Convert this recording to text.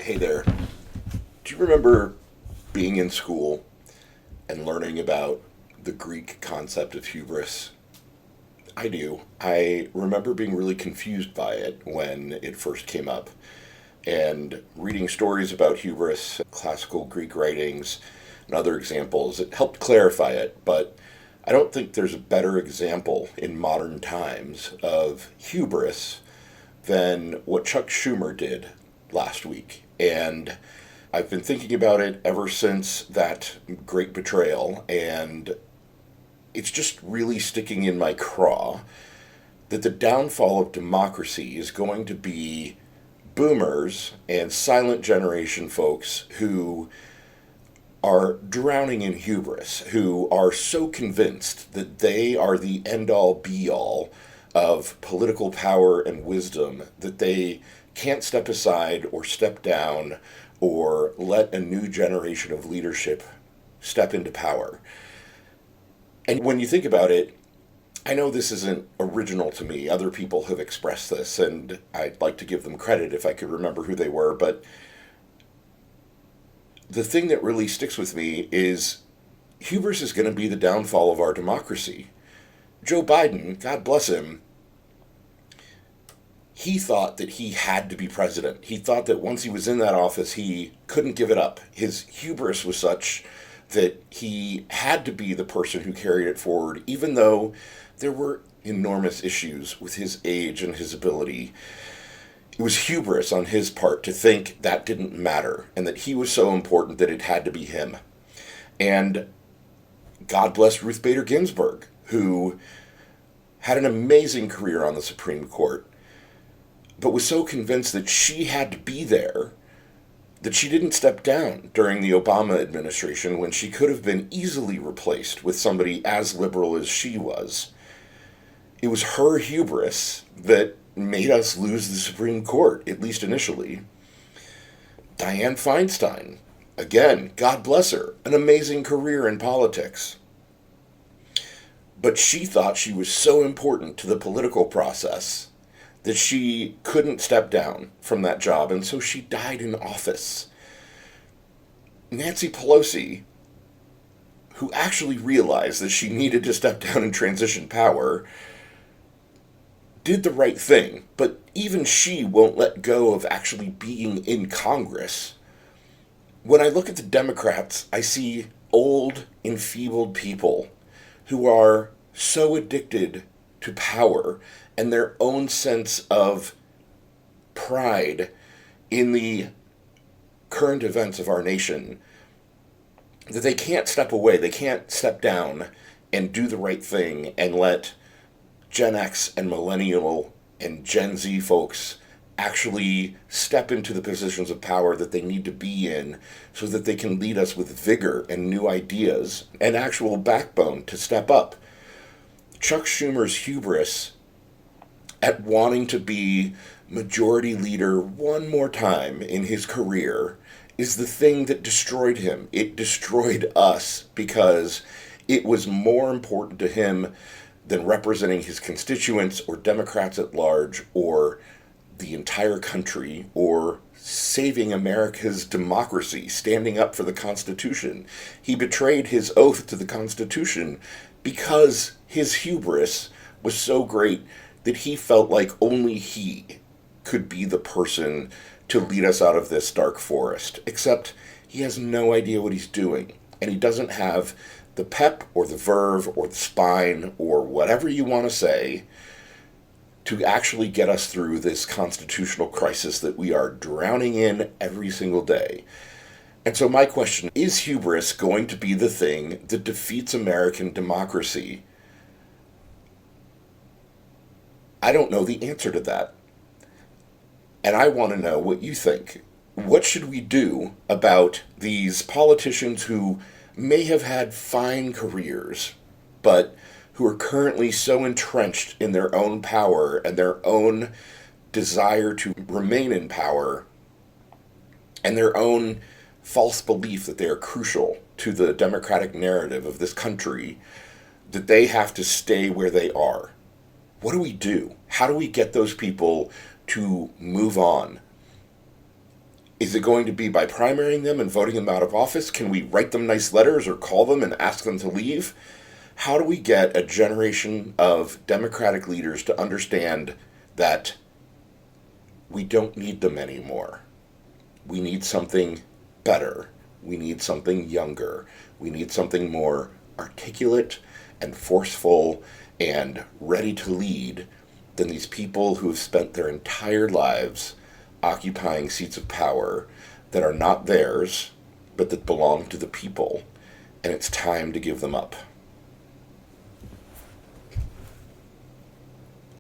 Hey there. Do you remember being in school and learning about the Greek concept of hubris? I do. I remember being really confused by it when it first came up and reading stories about hubris, classical Greek writings, and other examples. It helped clarify it, but I don't think there's a better example in modern times of hubris than what Chuck Schumer did last week. And I've been thinking about it ever since that great betrayal, and it's just really sticking in my craw that the downfall of democracy is going to be boomers and silent generation folks who are drowning in hubris, who are so convinced that they are the end all be all of political power and wisdom that they can't step aside or step down or let a new generation of leadership step into power. And when you think about it, I know this isn't original to me. Other people have expressed this, and I'd like to give them credit if I could remember who they were. But the thing that really sticks with me is hubris is going to be the downfall of our democracy. Joe Biden, God bless him, he thought that he had to be president. He thought that once he was in that office, he couldn't give it up. His hubris was such that he had to be the person who carried it forward, even though there were enormous issues with his age and his ability. It was hubris on his part to think that didn't matter and that he was so important that it had to be him. And God bless Ruth Bader Ginsburg, who had an amazing career on the Supreme Court, but was so convinced that she had to be there that she didn't step down during the Obama administration when she could have been easily replaced with somebody as liberal as she was. It was her hubris that made us lose the Supreme Court, at least initially. Dianne Feinstein, again, God bless her, an amazing career in politics. But she thought she was so important to the political process that she couldn't step down from that job, and so she died in office. Nancy Pelosi, who actually realized that she needed to step down and transition power, did the right thing, but even she won't let go of actually being in Congress. When I look at the Democrats, I see old, enfeebled people who are so addicted to power and their own sense of pride in the current events of our nation that they can't step away, they can't step down and do the right thing and let Gen X and Millennial and Gen Z folks actually step into the positions of power that they need to be in so that they can lead us with vigor and new ideas and actual backbone to step up. Chuck Schumer's hubris at wanting to be majority leader one more time in his career is the thing that destroyed him. It destroyed us because it was more important to him than representing his constituents or Democrats at large or the entire country or saving America's democracy, standing up for the Constitution. He betrayed his oath to the Constitution because his hubris was so great that he felt like only he could be the person to lead us out of this dark forest. Except he has no idea what he's doing, and he doesn't have the pep or the verve or the spine or whatever you want to say to actually get us through this constitutional crisis that we are drowning in every single day. And so my question, is hubris going to be the thing that defeats American democracy? I don't know the answer to that. And I want to know what you think. What should we do about these politicians who may have had fine careers, but who are currently so entrenched in their own power and their own desire to remain in power and their own false belief that they are crucial to the democratic narrative of this country, that they have to stay where they are? What do we do? How do we get those people to move on? Is it going to be by primarying them and voting them out of office? Can we write them nice letters or call them and ask them to leave? How do we get a generation of Democratic leaders to understand that we don't need them anymore? We need something better. We need something younger. We need something more articulate and forceful and ready to lead than these people who have spent their entire lives occupying seats of power that are not theirs, but that belong to the people. And it's time to give them up.